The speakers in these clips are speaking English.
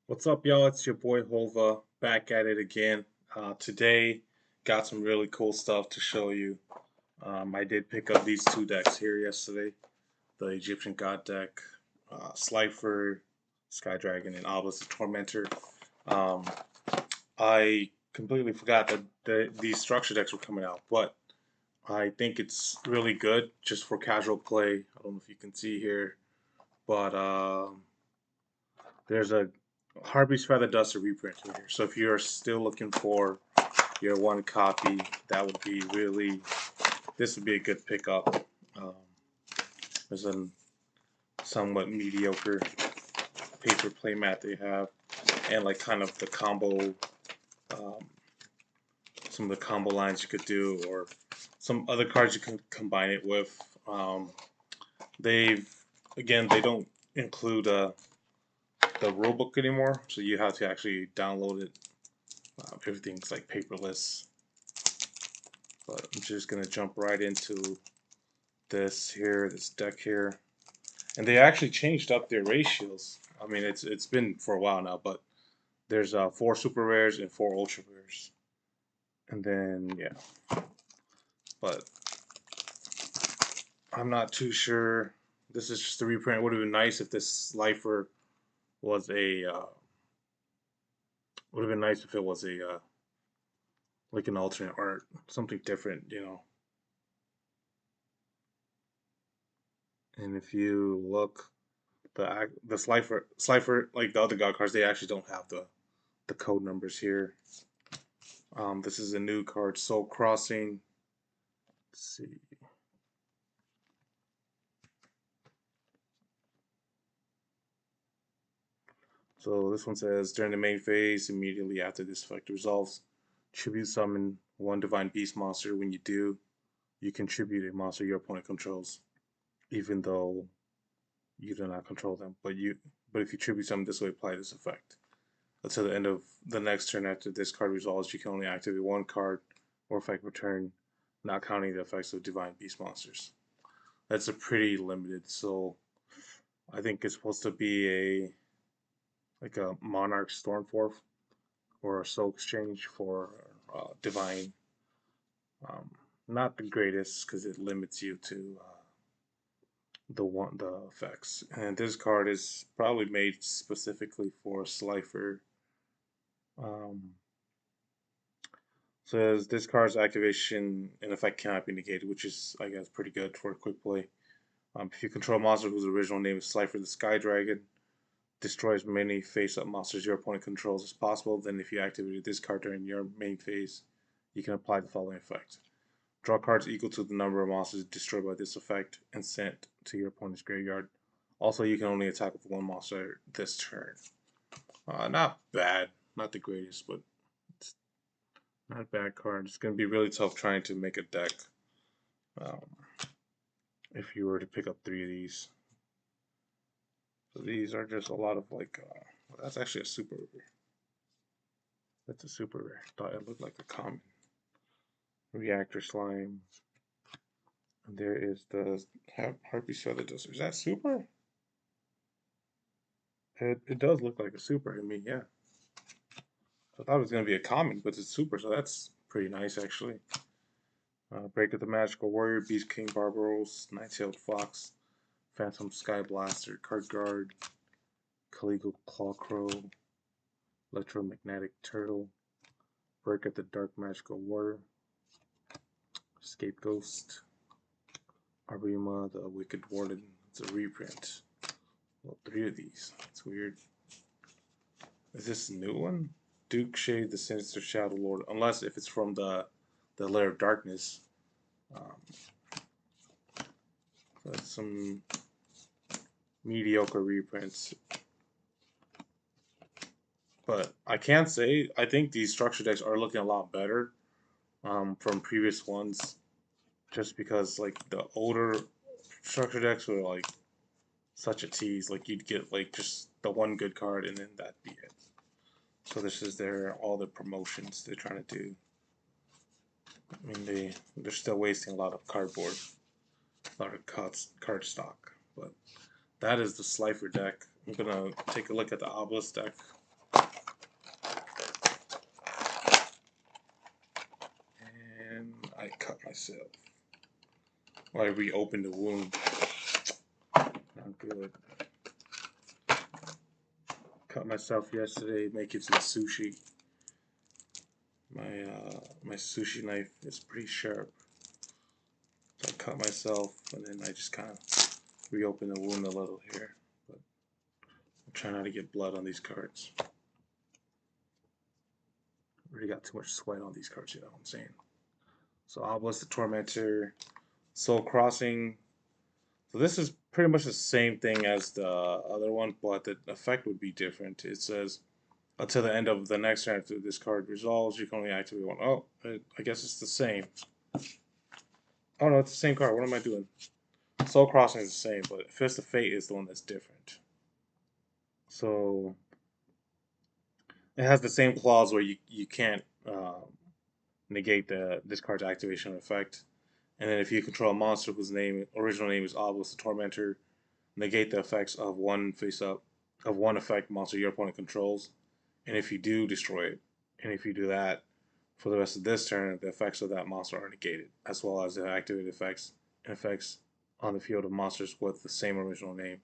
What's up, y'all? It's your boy Hova back at it again. Today, got some really cool stuff to show you. I did pick up these two decks here yesterday, the Egyptian God deck, Slifer, Sky Dragon, and Obelisk the Tormentor. Um, I completely forgot that these structure decks were coming out, but I think it's really good just for casual play. I don't know if you can see here, but there's a Harvey's Feather Duster reprint right here. So if you're still looking for your one copy, that would be really, this would be a good pickup. Um, there's a somewhat mediocre paper playmat they have, and like kind of the combo, um, some of the combo lines you could do, or some other cards you can combine it with. They've again, they don't include the rulebook anymore, so you have to actually download it. Everything's like paperless. But I'm just gonna jump right into this deck here, and they actually changed up their ratios. I mean, it's been for a while now, but there's four super rares and four ultra rares, and then yeah, but I'm not too sure. This is just a reprint. It would have been nice if this Lifer was a. Would have been nice if it was a like an alternate art, something different, you know. And if you look, the Slifer like the other god cards, they actually don't have the code numbers here. This is a new card, Soul Crossing. Let's see. So this one says during the main phase, immediately after this effect resolves, tribute summon one divine beast monster. When you do, you contribute a monster your opponent controls, even though you do not control them. But if you tribute summon this way, apply this effect. Until the end of the next turn after this card resolves, you can only activate one card or effect return, not counting the effects of divine beast monsters. That's a pretty limited. So I think it's supposed to be a like a Monarch Stormforth or a Soul Exchange for divine. Um, Not the greatest because it limits you to the effects. And this card is probably made specifically for Slifer. Um, Says this card's activation and effect cannot be negated, which is I guess pretty good for a quick play. If you control a monster whose original name is Slifer the Sky Dragon, destroys many face-up monsters your opponent controls as possible, then if you activated this card during your main phase, you can apply the following effect. Draw cards equal to the number of monsters destroyed by this effect and sent to your opponent's graveyard. Also, you can only attack with one monster this turn. Not bad, not the greatest, but it's not a bad card. It's going to be really tough trying to make a deck um, if you were to pick up three of these. So these are just a lot of like, that's actually a super rare. That's a super rare. Thought it looked like a common. Reactor Slime. And there is the Harpy's Feather Duster. Is that super? It does look like a super. I mean, yeah. I thought it was going to be a common, but it's super, so that's pretty nice actually. Break of the Magical Warrior, Beast King Barbaros, Nine-Tailed Fox, Phantom Sky Blaster, Card Guard, Caligo Clawcrow, Electromagnetic Turtle, Break of the Dark Magical Warrior, Escape Ghost, Arima, the Wicked Warden. It's a reprint. Well, three of these. It's weird. Is this a new one? Duke Shade, the Sinister Shadow Lord. Unless if it's from the Lair of Darkness. Um, that's some mediocre reprints. But I can't say. I think these structure decks are looking a lot better from previous ones. Just because like the older structure decks were like such a tease. Like you'd get like just the one good card and then that'd be it. So this is all the promotions they're trying to do. I mean they're still wasting a lot of cardboard, a lot of card stock. But that is the Slifer deck. I'm gonna take a look at the Obelisk deck. cut myself. Or I reopened the wound. Not good. Cut myself yesterday making some sushi. My sushi knife is pretty sharp. So I cut myself and then I just kind of reopen the wound a little here. But I'm trying not to get blood on these cards. Already got too much sweat on these cards, you know what I'm saying? So Obelisk the Tormentor, Soul Crossing. So this is pretty much the same thing as the other one, but the effect would be different. It says, until the end of the next turn after this card resolves, you can only activate one. Oh, I guess it's the same. Oh no, it's the same card. What am I doing? Soul Crossing is the same, but Fist of Fate is the one that's different. So it has the same clause where you can't negate this card's activation effect. And then if you control a monster whose original name is Obelisk the Tormentor, negate the effects of one effect monster your opponent controls. And if you do, destroy it. And if you do that, for the rest of this turn, the effects of that monster are negated, as well as the activated effects and effects on the field of monsters with the same original name.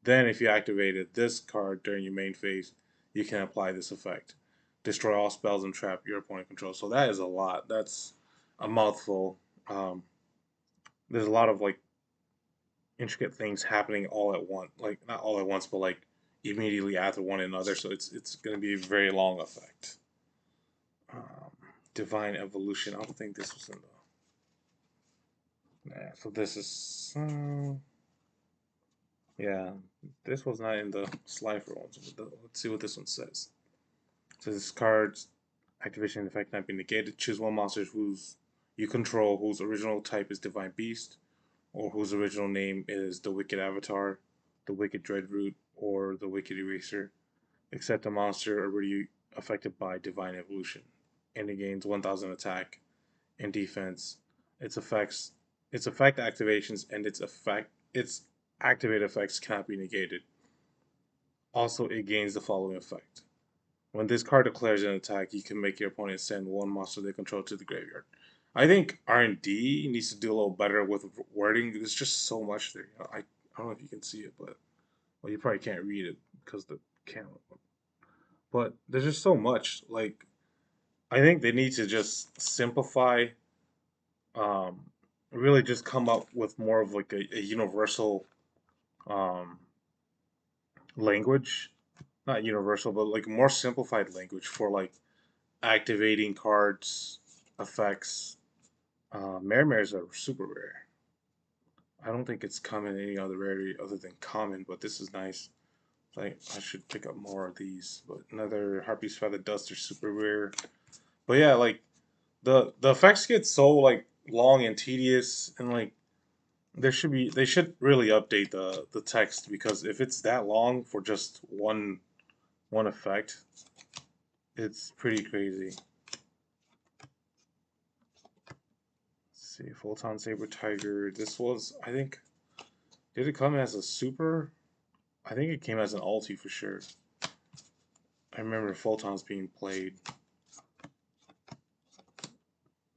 Then, if you activated this card during your main phase, you can apply this effect. Destroy all spells and trap your opponent controls. So that is a lot. That's a mouthful. There's a lot of like intricate things happening all at once. Like not all at once, but like immediately after one another. So it's going to be a very long effect. Divine Evolution. I don't think this was in the. Nah, so this is. Yeah, this was not in the Slifer ones. Let's see what this one says. So this card's activation effect not be negated. Choose one monster whose you control, whose original type is Divine Beast, or whose original name is the Wicked Avatar, the Wicked Dreadroot, or the Wicked Eraser, except a monster already affected by Divine Evolution, and it gains 1,000 attack and defense. Its effect activations and its activated effects cannot be negated. Also, it gains the following effect. When this card declares an attack, you can make your opponent send one monster they control to the graveyard. I think R&D needs to do a little better with wording. There's just so much there. I don't know if you can see it, but well, you probably can't read it because the camera. But there's just so much. Like I think they need to just simplify. Um, really, just come up with more of like a universal um, language. Not universal, but like more simplified language for like activating cards, effects. Mares are super rare. I don't think it's common in any other rarity other than common, but this is nice. Like I should pick up more of these. But another Harpy's Feather Duster, super rare. But yeah, like the effects get so like long and tedious, and like they should really update the text, because if it's that long for just one effect, it's pretty crazy. See, Photon Saber Tiger. This was, I think, did it come as a super? I think it came as an ulti for sure. I remember Photons being played.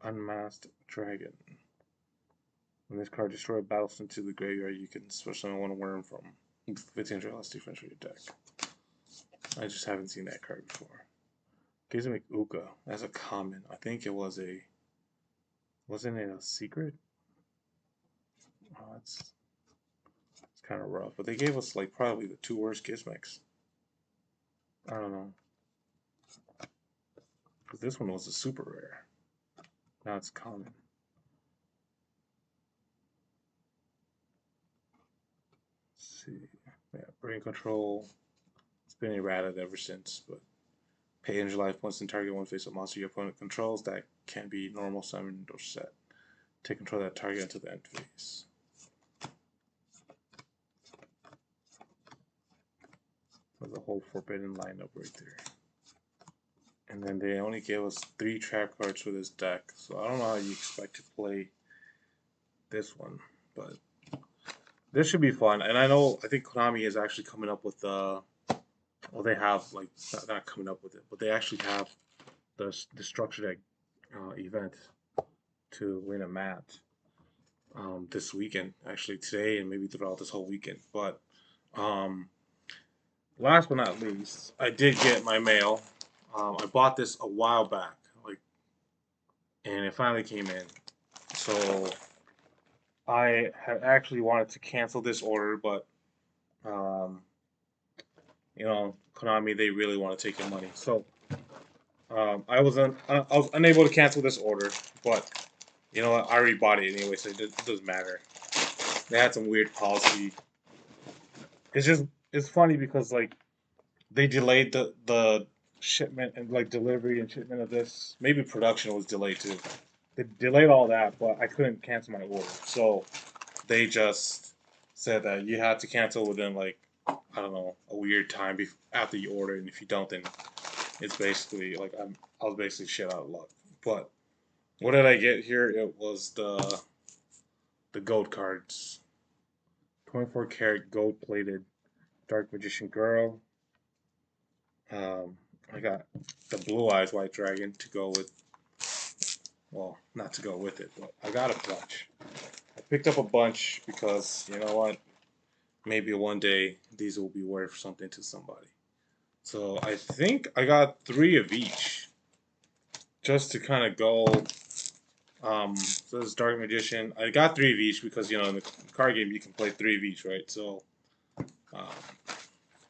Unmasked Dragon. When this card destroys a battle into the graveyard, you can summon one worm from 1500 less defense for your deck. I just haven't seen that card before. Gizmic Uka as a common. I think it was a. Wasn't it a secret? Oh, it's kind of rough. But they gave us like probably the two worst Gizmics. I don't know. Because this one was a super rare. Now it's common. Let's see. Yeah, Brain Control. It's been errated ever since, but pay energy life points and target one face-up monster your opponent controls that can be normal, summoned, or set. Take control of that target until the end phase. There's a whole forbidden lineup right there. And then they only gave us 3 trap cards for this deck, so I don't know how you expect to play this one, but this should be fun. And I think Konami is actually coming up with well, they have like not coming up with it, but they actually have the structure deck event to win a match this weekend, actually today and maybe throughout this whole weekend. But um, last but not least, I did get my mail. I bought this a while back, like, and it finally came in. So I had actually wanted to cancel this order, but um, Konami, they really want to take your money. So I was unable to cancel this order, but you know what? I already bought it anyway, so it doesn't matter. They had some weird policy. It's just it's funny because like they delayed the shipment and like delivery and shipment of this. Maybe production was delayed too. They delayed all that, but I couldn't cancel my order. So they just said that you had to cancel within like I don't know a weird time after you order, and if you don't, then it's basically like I was basically shit out of luck. But what did I get here? It was the gold cards, 24 karat gold plated Dark Magician Girl. Um, I got the Blue Eyes White Dragon to go with. Well, not to go with it, but I got a bunch. I picked up a bunch because you know what? Maybe one day these will be worth something to somebody. So I think I got three of each, just to kind of go. So this is Dark Magician. I got three of each because you know in the card game you can play three of each, right? So um,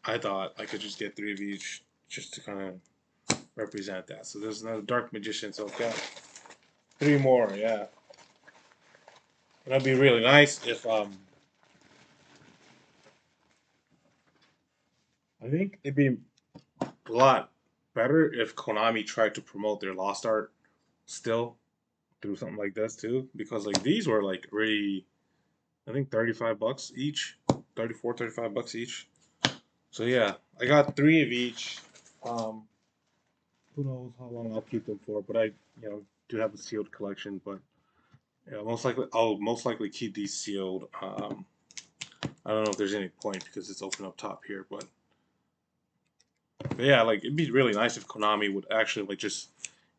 I thought I could just get three of each just to kind of represent that. So there's another Dark Magician. So I've got three more. Yeah, and that'd be really nice if I think it'd be a lot better if Konami tried to promote their Lost Art still through something like this too, because like these were like really, I think $35 each, 34, $35 each. So yeah, I got three of each. Um, who knows how long I'll keep them for, but I do have a sealed collection, but yeah, I'll most likely keep these sealed. I don't know if there's any point because it's open up top here, but yeah, like it'd be really nice if Konami would actually like just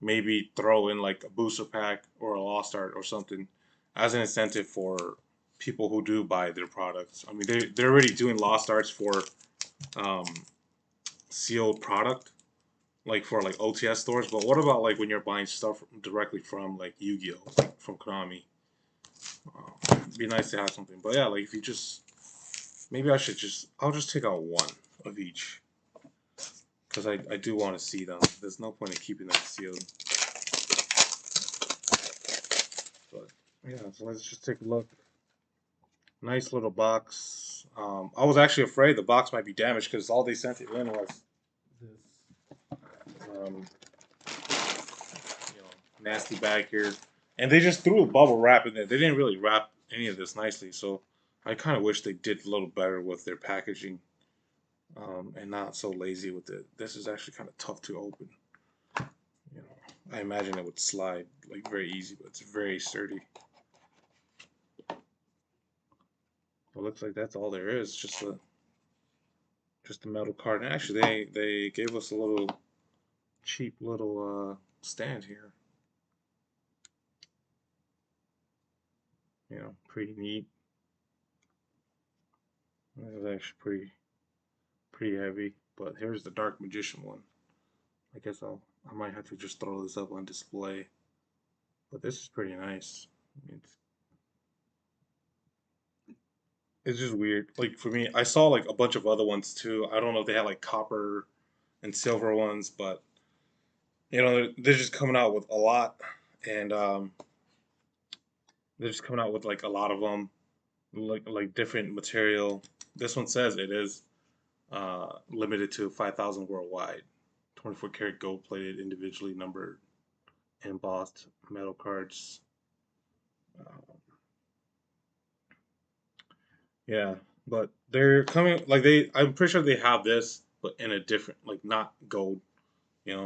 maybe throw in like a booster pack or a Lost Art or something as an incentive for people who do buy their products. I mean, they're already doing Lost Arts for um, sealed product, like for like OTS stores. But what about like when you're buying stuff directly from like Yu-Gi-Oh, like from Konami? It'd be nice to have something. But yeah, like if you just maybe I'll just take out one of each because I do want to see them. There's no point in keeping them sealed. But yeah, so let's just take a look. Nice little box. I was actually afraid the box might be damaged because all they sent it in was this, nasty bag here, and they just threw a bubble wrap in there. They didn't really wrap any of this nicely, so I kind of wish they did a little better with their packaging, and not so lazy with it. This is actually kind of tough to open. You know, I imagine it would slide like very easy, but it's very sturdy. It looks like that's all there is, just a metal card. And actually, they gave us a little cheap little stand here. Pretty neat. It's actually pretty heavy. But here's the Dark Magician one. I guess I might have to just throw this up on display. But this is pretty nice. It's just weird. Like for me, I saw like a bunch of other ones too. I don't know if they had like copper and silver ones, but they're just coming out with a lot, and they're just coming out with like a lot of them, like different material. This one says it is limited to 5,000 worldwide. 24 karat gold plated, individually numbered, embossed metal cards. Uh, yeah, but they're coming like they. I'm pretty sure they have this, but in a different, like not gold.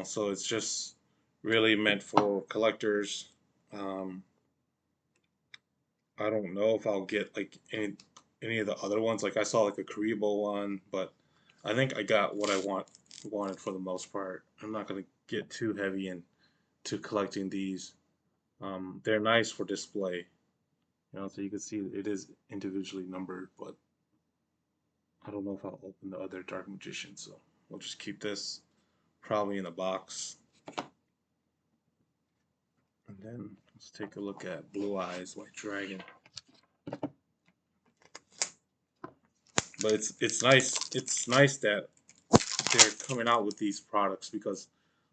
So it's just really meant for collectors. Um, I don't know if I'll get like any of the other ones. Like I saw like a Karibo one, but I think I got what I wanted for the most part. I'm not gonna get too heavy into collecting these. They're nice for display. So you can see it is individually numbered, but I don't know if I'll open the other Dark Magician, so we'll just keep this probably in the box. And then let's take a look at Blue Eyes White Dragon. But it's nice. It's nice that they're coming out with these products because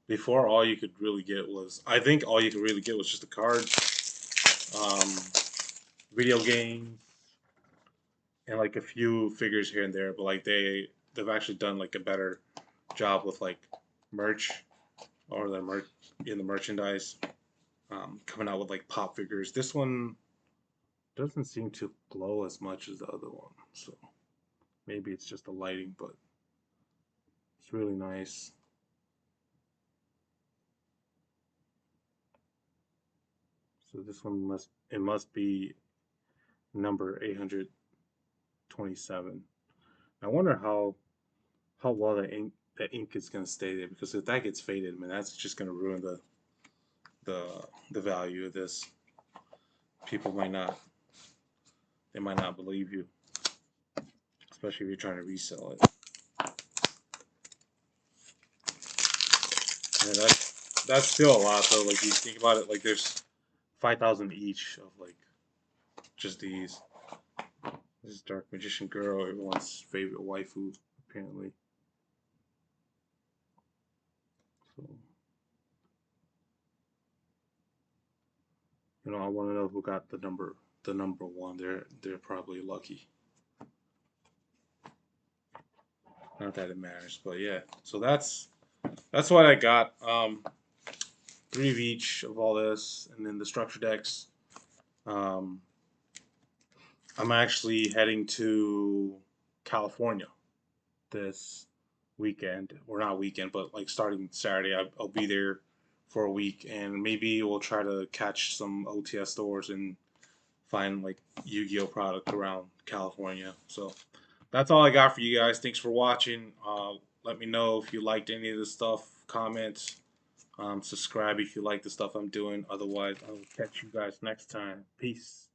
before all you could really get was I think all you could really get was just the cards, video games, and like a few figures here and there. But like they've actually done like a better job with like merch or the merch in the merchandise, coming out with like pop figures. This one doesn't seem to glow as much as the other one, so maybe it's just the lighting, but it's really nice. So this one must be number 827. I wonder how well that ink is gonna stay there, because if that gets faded, man, that's just gonna ruin the value of this. People might not believe you, especially if you're trying to resell it. Yeah, that's still a lot though. Like you think about it, like there's 5,000 each of like just these. This is Dark Magician Girl, everyone's favorite waifu, apparently. So, I want to know who got the number one. They're probably lucky. Not that it matters, but yeah. So that's what I got. Three of each of all this, and then the structure decks. Um, I'm actually heading to California this weekend, or not weekend, but like starting Saturday. I'll be there for a week, and maybe we'll try to catch some OTS stores and find like Yu-Gi-Oh product around California. So that's all I got for you guys. Thanks for watching. Let me know if you liked any of the stuff. Comment, subscribe if you like the stuff I'm doing. Otherwise, I will catch you guys next time. Peace.